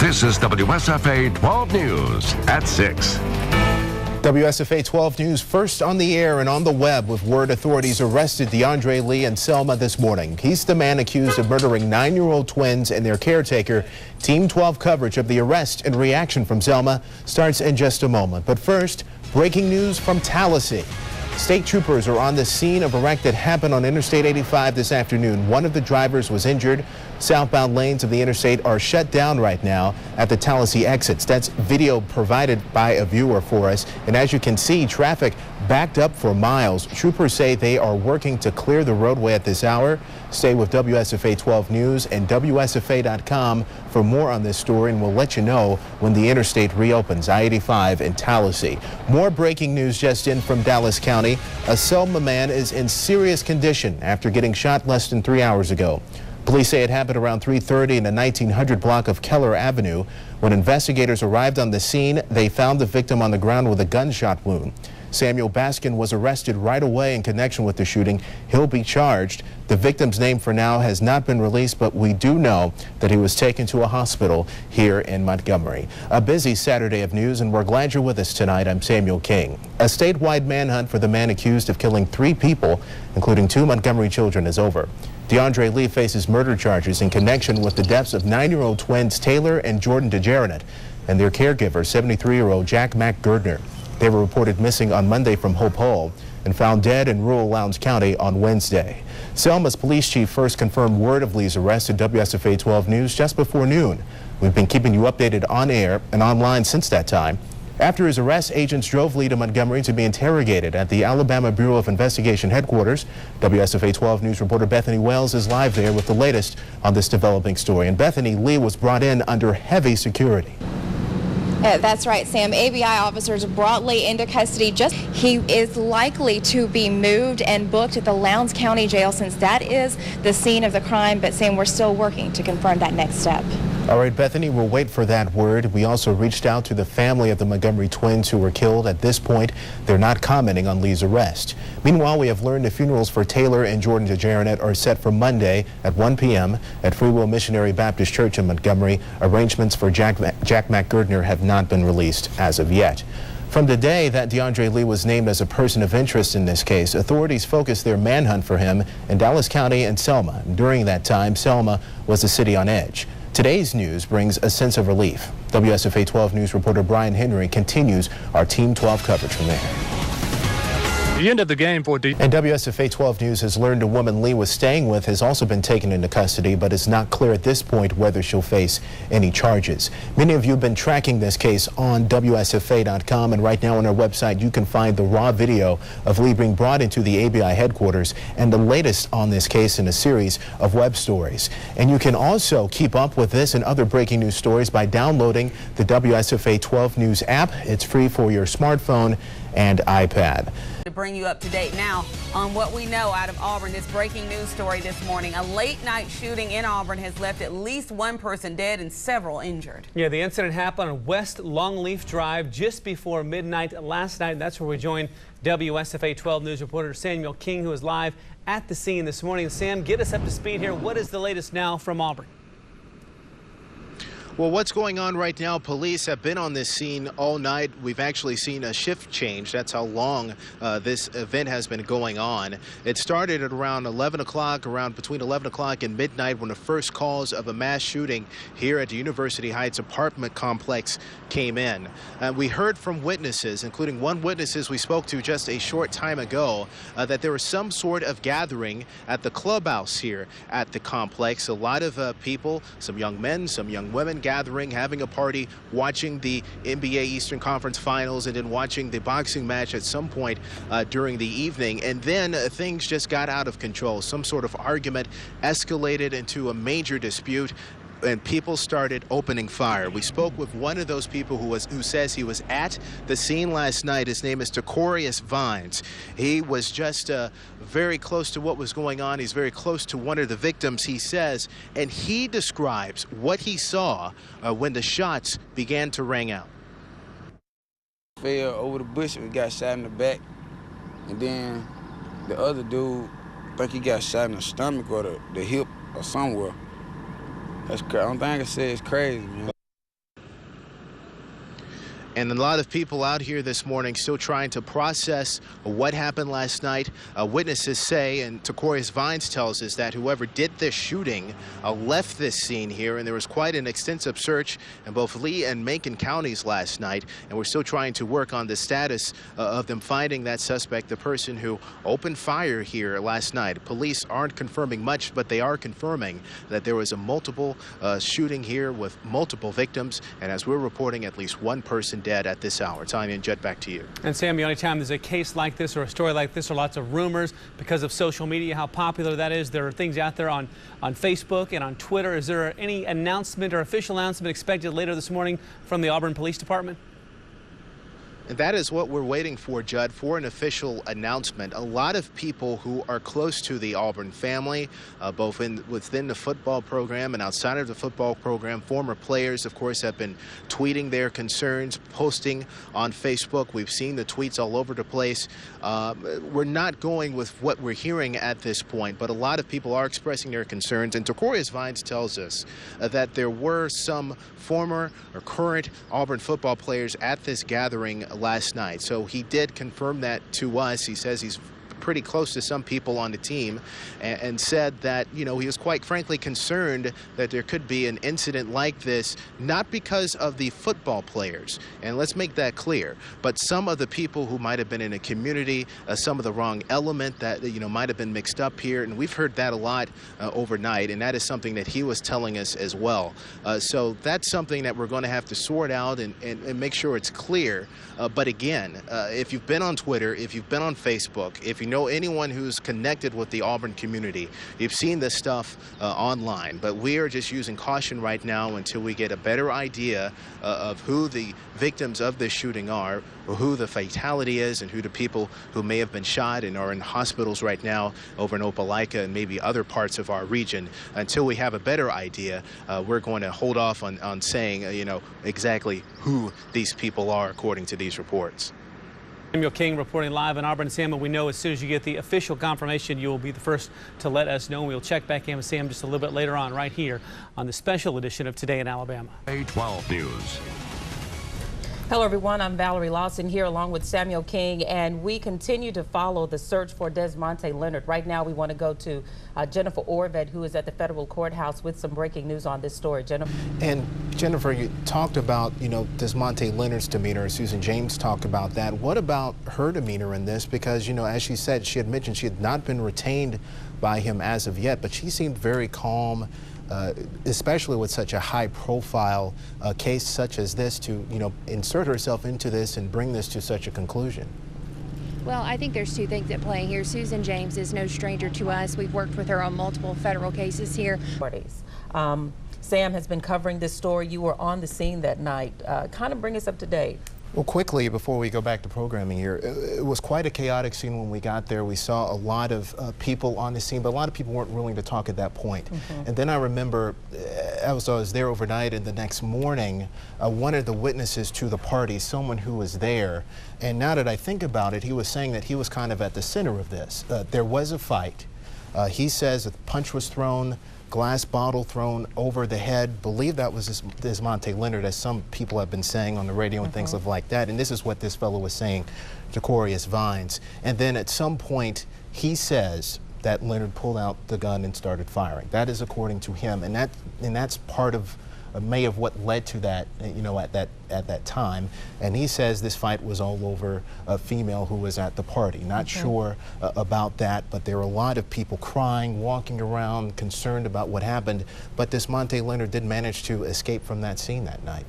This is WSFA 12 News at 6. WSFA 12 News first on the air and on the web with word authorities arrested DeAndre Lee and Selma this morning. He's the man accused of murdering 9-year-old twins and their caretaker. Team 12 coverage of the arrest and reaction from Selma starts in just a moment. But first, breaking news from Tallahassee. State troopers are on the scene of a wreck that happened on Interstate 85 this afternoon. One of the drivers was injured. Southbound lanes of the interstate are shut down right now at the Tallahassee exits. That's video provided by a viewer for us. And as you can see, traffic backed up for miles. Troopers say they are working to clear the roadway at this hour. Stay with WSFA 12 News and WSFA.com for more on this story, and we'll let you know when the interstate reopens, I-85 in Tallahassee. More breaking news just in from Dallas County. A Selma man is in serious condition after getting shot less than 3 hours ago. Police say it happened around 3:30 in the 1900 block of Keller Avenue. When investigators arrived on the scene, they found the victim on the ground with a gunshot wound. Samuel Baskin was arrested right away in connection with the shooting. He'll be charged. The victim's name for now has not been released, but we do know that he was taken to a hospital here in Montgomery. A busy Saturday of news, and we're glad you're with us tonight. I'm Samuel King. A statewide manhunt for the man accused of killing 3 people, including 2 Montgomery children, is over. DeAndre Lee faces murder charges in connection with the deaths of 9-year-old twins Taylor and Jordan DeJarnett and their caregiver, 73-year-old Jack McGirdner. They were reported missing on Monday from Hope Hall and found dead in rural Lowndes County on Wednesday. Selma's police chief first confirmed word of Lee's arrest at WSFA 12 News just before noon. We've been keeping you updated on air and online since that time. After his arrest, agents drove Lee to Montgomery to be interrogated at the Alabama Bureau of Investigation headquarters. WSFA 12 News reporter Bethany Wells is live there with the latest on this developing story. And Bethany, Lee was brought in under heavy security. That's right, Sam. ABI officers brought Lee into custody. He is likely to be moved and booked at the Lowndes County Jail since that is the scene of the crime. But Sam, we're still working to confirm that next step. All right, Bethany, we'll wait for that word. We also reached out to the family of the Montgomery twins who were killed. At this point, they're not commenting on Lee's arrest. Meanwhile, we have learned the funerals for Taylor and Jordan DeJarnett are set for Monday at 1 p.m. at Free Will Missionary Baptist Church in Montgomery. Arrangements for Jack McGirdner have not been released as of yet. From the day that DeAndre Lee was named as a person of interest in this case, authorities focused their manhunt for him in Dallas County and Selma. During that time, Selma was a city on edge. Today's news brings a sense of relief. WSFA 12 News reporter Brian Henry continues our Team 12 coverage from there. The end of the game for And WSFA 12 News has learned a woman Lee was staying with has also been taken into custody, but it's not clear at this point whether she'll face any charges. Many of you have been tracking this case on WSFA.com, and right now on our website you can find the raw video of Lee being brought into the ABI headquarters and the latest on this case in a series of web stories. And you can also keep up with this and other breaking news stories by downloading the WSFA 12 News app. It's free for your smartphone and iPad. To bring you up to date now on what we know out of Auburn, this breaking news story this morning. A late night shooting in Auburn has left at least 1 person dead and several injured. Yeah, the incident happened on West Longleaf Drive just before midnight last night. That's where we join WSFA 12 News reporter Samuel King, who is live at the scene this morning. Sam, get us up to speed here. What is the latest now from Auburn? Well, what's going on right now? Police have been on this scene all night. We've actually seen a shift change. That's how long this event has been going on. It started at around 11 o'clock, between 11 o'clock and midnight, when the first calls of a mass shooting here at the University Heights apartment complex came in. We heard from witnesses, including one witness we spoke to just a short time ago, that there was some sort of gathering at the clubhouse here at the complex. A lot of people, some young men, some young women, gathering, having a party, watching the NBA Eastern Conference Finals, and then watching the boxing match at some point during the evening. And then things just got out of control. Some sort of argument escalated into a major dispute, and people started opening fire. We spoke with one of those people who says he was at the scene last night. His name is Tacorius Vines. He was just very close to what was going on. He's very close to one of the victims, he says, and he describes what he saw when the shots began to ring out. Fell over the bush and got shot in the back, and then the other dude, I think he got shot in the stomach or the hip or somewhere. That's crazy. I don't think I can say it's crazy, man. And a lot of people out here this morning still trying to process what happened last night. Witnesses say, and Tacorius Vines tells us, that whoever did this shooting left this scene here, and there was quite an extensive search in both Lee and Macon counties last night, and we're still trying to work on the status of them finding that suspect, the person who opened fire here last night. Police aren't confirming much, but they are confirming that there was a multiple shooting here with multiple victims, and as we're reporting, at least one person dead at this hour. Tanya and Jet, back to you. And Sam, the only time there's a case like this or a story like this are lots of rumors because of social media, how popular that is. There are things out there on Facebook and on Twitter. Is there any announcement or official announcement expected later this morning from the Auburn Police Department? And that is what we're waiting for, Judd, for an official announcement. A lot of people who are close to the Auburn family, both within the football program and outside of the football program, former players, of course, have been tweeting their concerns, posting on Facebook. We've seen the tweets all over the place. We're not going with what we're hearing at this point, but a lot of people are expressing their concerns. And Tacorius Vines tells us that there were some former or current Auburn football players at this gathering last night. So he did confirm that to us. He says he's pretty close to some people on the team and said that, you know, he was quite frankly concerned that there could be an incident like this, not because of the football players, and let's make that clear, but some of the people who might have been in a community, some of the wrong element that, you know, might have been mixed up here. And we've heard that a lot overnight, and that is something that he was telling us as well. So that's something that we're going to have to sort out and make sure it's clear. But again, if you've been on Twitter, if you've been on Facebook, if you know anyone who's connected with the Auburn community, you've seen this stuff online, but we are just using caution right now until we get a better idea of who the victims of this shooting are, or who the fatality is, and who the people who may have been shot and are in hospitals right now over in Opelika and maybe other parts of our region. Until we have a better idea, we're going to hold off on saying, you know, exactly who these people are according to these reports. Samuel King reporting live in Auburn. Sam, we know as soon as you get the official confirmation, you will be the first to let us know. We'll check back in with Sam just a little bit later on right here on the special edition of Today in Alabama. 812 News. Hello, everyone. I'm Valerie Lawson here along with Samuel King, and we continue to follow the search for Desmonte Leonard. Right now, we want to go to Jennifer Orved, who is at the federal courthouse with some breaking news on this story. Jennifer. And Jennifer, you talked about, you know, Desmonte Leonard's demeanor. Susan James talked about that. What about her demeanor in this? Because, you know, as she said, she had mentioned she had not been retained by him as of yet, but she seemed very calm. Especially with such a high-profile case such as this, to, you know, insert herself into this and bring this to such a conclusion. Well, I think there's two things at play here. Susan James is no stranger to us. We've worked with her on multiple federal cases here. Sam has been covering this story. You were on the scene that night. Kind of bring us up to date. Well, quickly, before we go back to programming here, it was quite a chaotic scene when we got there. We saw a lot of people on the scene, but a lot of people weren't willing to talk at that point. And then I remember, I was there overnight, and the next morning, one of the witnesses to the party, someone who was there, and now that I think about it, he was saying that he was kind of at the center of this. There was a fight. He says a punch was thrown, glass bottle thrown over the head. Believe that was Desmonte Leonard, as some people have been saying on the radio and things like that. And this is what this fellow was saying, Tacorius Vines. And then at some point, he says that Leonard pulled out the gun and started firing. That is according to him, and that's part of may have what led to that, you know, at that time. And he says this fight was all over a female who was at the party. Not sure about that, but there were a lot of people crying, walking around, concerned about what happened. But Desmonte Leonard did manage to escape from that scene that night.